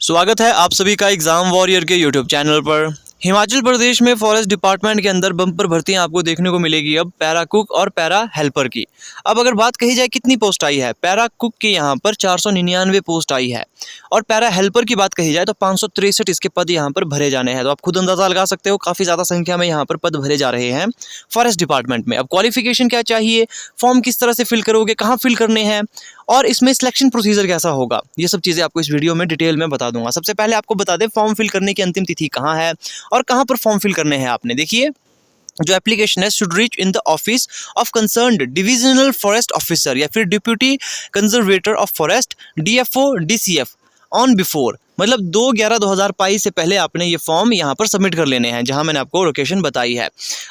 स्वागत है आप सभी का एग्जाम वॉरियर के यूट्यूब चैनल पर। हिमाचल प्रदेश में फॉरेस्ट डिपार्टमेंट के अंदर बम्पर भर्तियां आपको देखने को मिलेगी अब पैरा कुक और पैरा हेल्पर की। अब अगर बात कही जाए कितनी पोस्ट आई है, पैरा कुक की यहाँ पर 499 पोस्ट आई है और पैरा हेल्पर की बात कही जाए तो 563 इसके पद यहाँ पर भरे जाने हैं। तो आप खुद अंदाजा लगा सकते हो काफ़ी ज़्यादा संख्या में यहाँ पर पद भरे जा रहे हैं फॉरेस्ट डिपार्टमेंट में। अब क्वालिफिकेशन क्या चाहिए, फॉर्म किस तरह से फिल करोगे, कहाँ फिल करने हैं और इसमें सिलेक्शन प्रोसीजर कैसा होगा, ये सब चीज़ें आपको इस वीडियो में डिटेल में बता दूंगा। सबसे पहले आपको बता दें फॉर्म फिल करने की अंतिम तिथि कहाँ है और कहाँ पर फॉर्म फिल करने हैं आपने। देखिए, जो एप्लीकेशन है should reach in the office of concerned divisional forest officer या फिर deputy conservator of forest DFO DCF on before, मतलब 2/11/2022 से पहले आपने ये फॉर्म यहाँ पर सबमिट कर लेने हैं जहाँ मैंने आपको लोकेशन बताई है।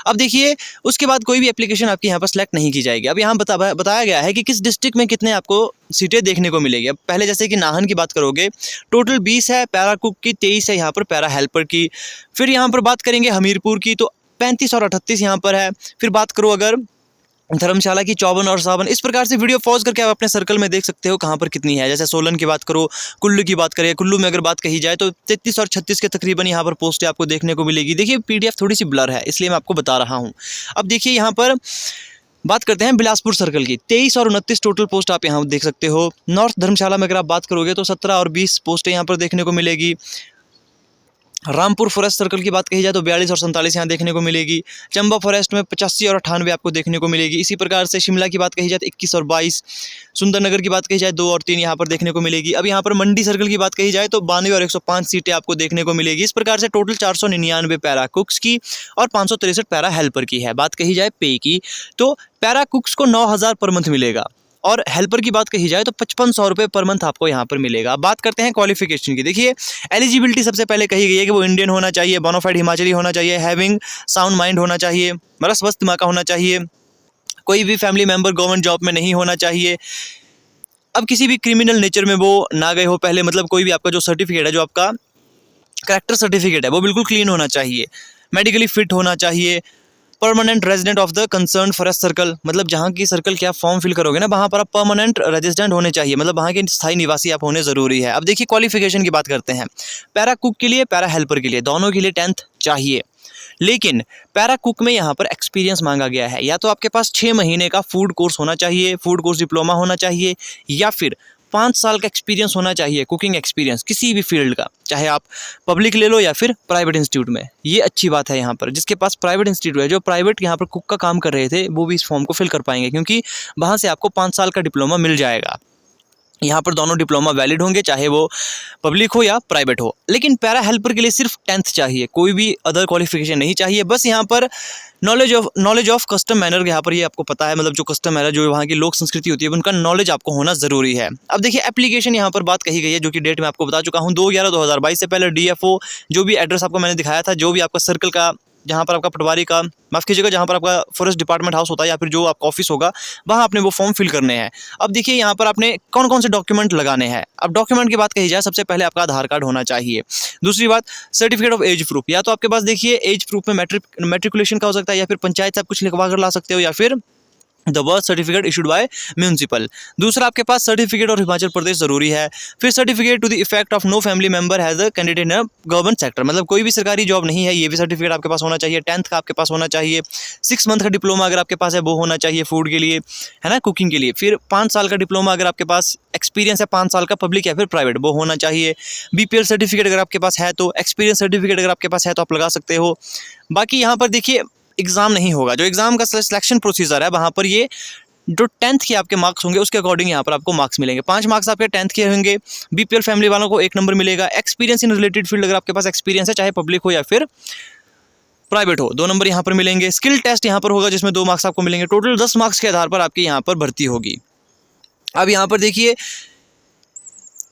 अब देखिए, उसके बाद कोई भी एप्लीकेशन आपकी यहाँ पर सेलेक्ट नहीं की जाएगी। अब यहाँ बताया गया है कि किस डिस्ट्रिक्ट में कितने आपको सीटें देखने को मिलेगी। अब पहले जैसे कि नाहन की बात करोगे टोटल 20 है, पैरा कुक की 23 है, यहाँ पर पैरा हेल्पर की। फिर यहाँ पर बात करेंगे हमीरपुर की तो 35 और 38 यहाँ पर है। फिर बात करो अगर धर्मशाला की 54 और 57। इस प्रकार से वीडियो पॉज करके आप अपने सर्कल में देख सकते हो कहाँ पर कितनी है। जैसे सोलन की बात करो, कुल्लू की बात करें, कुल्लू में अगर बात कही जाए तो 33 और 36 के तकरीबन यहाँ पर पोस्टें आपको देखने को मिलेगी। देखिए पीडीएफ थोड़ी सी ब्लर है इसलिए मैं आपको बता रहा हूँ। अब देखिए यहाँ पर बात करते हैं बिलासपुर सर्कल की, 23 और 29 टोटल पोस्ट आप यहाँ देख सकते हो। नॉर्थ धर्मशाला में अगर आप बात करोगे तो 17 और 20 पोस्टें यहाँ पर देखने को मिलेगी। रामपुर फॉरेस्ट सर्कल की बात कही जाए तो 42 और 47 यहाँ देखने को मिलेगी। चंबा फॉरेस्ट में 85 और 98 आपको देखने को मिलेगी। इसी प्रकार से शिमला की बात कही जाए तो 21 और 22। सुंदरनगर की बात कही जाए 2 और 3 यहाँ पर देखने को मिलेगी। अब यहाँ पर मंडी सर्कल की बात कही जाए तो 92 और 105 सीटें आपको देखने को मिलेगी। इस प्रकार से टोटल 499 पैरा कुक्स की और 563 पैरा हेल्पर की है। बात कही जाए पे की तो पैरा कुक्स को 9,000 पर मंथ मिलेगा और हेल्पर की बात कही जाए तो 5500 रुपये पर मंथ आपको यहाँ पर मिलेगा। बात करते हैं क्वालिफिकेशन की। देखिए एलिजिबिलिटी सबसे पहले कही गई है कि वो इंडियन होना चाहिए, बोनाफाइड हिमाचली होना चाहिए, हैविंग साउंड माइंड होना चाहिए, मतलब स्वस्थ दिमाग का होना चाहिए, कोई भी फैमिली मेम्बर गवर्नमेंट जॉब में नहीं होना चाहिए। अब किसी भी क्रिमिनल नेचर में वो ना गए हो पहले, मतलब कोई भी आपका जो सर्टिफिकेट है, जो आपका करेक्टर सर्टिफिकेट है वो बिल्कुल क्लीन होना चाहिए, मेडिकली फिट होना चाहिए, permanent resident of the concern forest circle, मतलब जहाँ की सर्कल के आप फॉर्म फिल करोगे ना वहाँ पर आप परमानेंट रेजिडेंट होने चाहिए, मतलब वहाँ के स्थायी निवासी आप होने ज़रूरी है। अब देखिए क्वालिफिकेशन की बात करते हैं। पैरा कुक के लिए, पैरा हेल्पर के लिए, दोनों के लिए 10th चाहिए, लेकिन पैरा कुक में यहाँ पर एक्सपीरियंस मांगा गया है। या तो आपके पास 6 महीने का फूड कोर्स होना चाहिए, फूड कोर्स डिप्लोमा होना चाहिए, या फिर 5 साल का एक्सपीरियंस होना चाहिए, कुकिंग एक्सपीरियंस किसी भी फील्ड का, चाहे आप पब्लिक ले लो या फिर प्राइवेट इंस्टीट्यूट में। ये अच्छी बात है यहाँ पर, जिसके पास प्राइवेट इंस्टीट्यूट है, जो प्राइवेट यहाँ पर कुक का काम कर रहे थे वो भी इस फॉर्म को फिल कर पाएंगे, क्योंकि वहाँ से आपको 5 साल का डिप्लोमा मिल जाएगा। यहाँ पर दोनों डिप्लोमा वैलिड होंगे, चाहे वो पब्लिक हो या प्राइवेट हो। लेकिन पैरा हेल्पर के लिए सिर्फ 10th चाहिए, कोई भी अदर क्वालिफिकेशन नहीं चाहिए। बस यहाँ पर नॉलेज ऑफ कस्टम मैनर, यहाँ पर ये आपको पता है, मतलब जो कस्टम मैनर, जो वहाँ की लोक संस्कृति होती है, उनका नॉलेज आपको होना ज़रूरी है। अब देखिए एप्लीकेशन यहाँ पर बात कही गई है, जो कि डेट मैं आपको बता चुका हूँ 2/11/2022 से पहले डीएफओ, जो भी एड्रेस आपको मैंने दिखाया था, जो भी आपका सर्कल का, जहाँ पर आपका पटवारी का, माफ़ कीजिएगा, जहाँ पर आपका फॉरेस्ट डिपार्टमेंट हाउस होता है या फिर जो आपका ऑफिस होगा, वहाँ आपने वो फॉर्म फिल करने हैं। अब देखिए यहाँ पर आपने कौन कौन से डॉक्यूमेंट लगाने हैं। अब डॉक्यूमेंट की बात कही जाए, सबसे पहले आपका आधार कार्ड होना चाहिए। दूसरी बात, सर्टिफिकेट ऑफ एज प्रूफ, या तो आपके पास देखिए एज प्रूफ में मैट्रिकुलेशन का हो सकता है, या फिर पंचायत से आप कुछ लिखवा कर ला सकते हो, या फिर the birth certificate issued by municipal. दूसरा, आपके पास सर्टिफिकेट ऑफ हिमाचल प्रदेश जरूरी है। फिर certificate to the effect of no family member has a candidate in government sector, मतलब कोई भी सरकारी जॉब नहीं है, ये भी सर्टिफिकेट आपके पास होना चाहिए। 10th का आपके पास होना चाहिए। 6 मंथ का डिप्लोमा अगर आपके पास है वो होना चाहिए फूड के लिए, है ना, कुकिंग के लिए। फिर 5 साल का डिप्लोमा अगर आपके पास एक्सपीरियंस है 5 साल का पब्लिक या फिर प्राइवेट, वो होना चाहिए। बीपीएल सर्टिफिकेट अगर आपके पास है तो, एक्सपीरियंस सर्टिफिकेट अगर आपके पास है तो आप लगा सकते हो। बाकी यहाँ पर देखिए एग्जाम नहीं होगा, जो एग्जाम का सिलेक्शन प्रोसीजर है वहाँ पर ये जो 10th के आपके मार्क्स होंगे उसके अकॉर्डिंग यहाँ पर आपको मार्क्स मिलेंगे। 5 मार्क्स आपके 10th के होंगे। बीपीएल फैमिली वालों को 1 नंबर मिलेगा। एक्सपीरियंस इन रिलेटेड फील्ड, अगर आपके पास एक्सपीरियंस है, चाहे पब्लिक हो या फिर प्राइवेट हो, 2 नंबर यहाँ पर मिलेंगे। स्किल टेस्ट यहाँ पर होगा जिसमें 2 मार्क्स आपको मिलेंगे। टोटल 10 मार्क्स के आधार पर आपकी यहाँ पर भर्ती होगी। अब यहाँ पर देखिए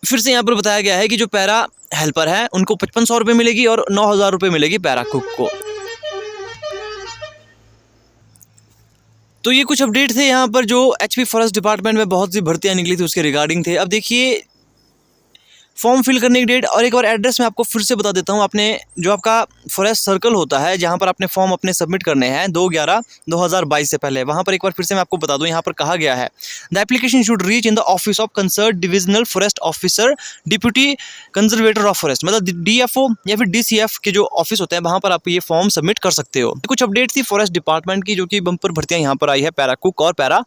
फिर से यहाँ पर बताया गया है कि जो पैरा हेल्पर है उनको 5500 रुपये मिलेगी और 9,000 रुपये मिलेगी पैरा कुक को। तो ये कुछ अपडेट थे यहाँ पर जो एचपी फॉरेस्ट डिपार्टमेंट में बहुत सी भर्तियाँ निकली थी उसके रिगार्डिंग थे। अब देखिए फॉर्म फिल करने की डेट और एक बार एड्रेस मैं आपको फिर से बता देता हूँ। आपने जो आपका फॉरेस्ट सर्कल होता है जहाँ पर आपने फॉर्म अपने सबमिट करने हैं 2/11/2022 से पहले, वहाँ पर एक बार फिर से मैं आपको बता दूँ, यहाँ पर कहा गया है the application should reach in the office of concern divisional forest officer deputy conservator of forest, मतलब DFO या फिर DCF के जो ऑफिस होते हैं वहाँ पर आप ये फॉर्म सबमिट कर सकते हो। कुछ अपडेट थी फॉरेस्ट डिपार्टमेंट की, जो कि बम्पर भर्तियाँ यहाँ पर आई है पैरा कुक और पैरा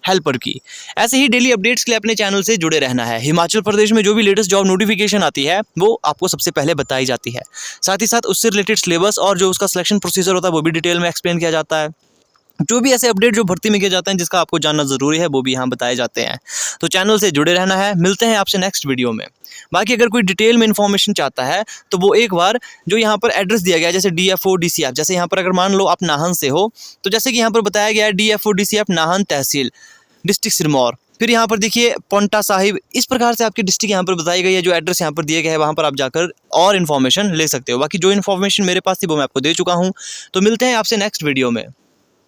हेल्पर की। ऐसे ही डेली अपडेट्स के लिए अपने चैनल से जुड़े रहना है। हिमाचल प्रदेश में जो भी लेटेस्ट जॉब नोटिफिकेशन आती है वो आपको सबसे पहले बताई जाती है। साथ ही साथ उससे रिलेटेड सिलेबस और जो उसका सिलेक्शन प्रोसीजर होता है वो भी डिटेल में एक्सप्लेन किया जाता है। जो भी ऐसे अपडेट जो भर्ती में किए जाते हैं जिसका आपको जानना ज़रूरी है वो भी यहाँ बताए जाते हैं। तो चैनल से जुड़े रहना है। मिलते हैं आपसे नेक्स्ट वीडियो में। बाकी अगर कोई डिटेल में इन्फॉर्मेशन चाहता है तो वो एक बार जो यहाँ पर एड्रेस दिया गया है, जैसे DFO DCF, जैसे यहाँ पर अगर मान लो आप नाहन से हो तो जैसे कि यहाँ पर बताया गया है DFO DCF नाहन तहसील डिस्ट्रिक्ट सिरमौर, फिर यहाँ पर देखिए पोंटा साहिब, इस प्रकार से आपकी डिस्ट्रिक्ट यहाँ पर बताई गई है। जो एड्रेस यहाँ पर दिए गए हैं वहाँ पर आप जाकर और इन्फॉर्मेशन ले सकते हो। बाकी जो इन्फॉर्मेशन मेरे पास थी वो मैं आपको दे चुका हूँ। तो मिलते हैं आपसे नेक्स्ट वीडियो में।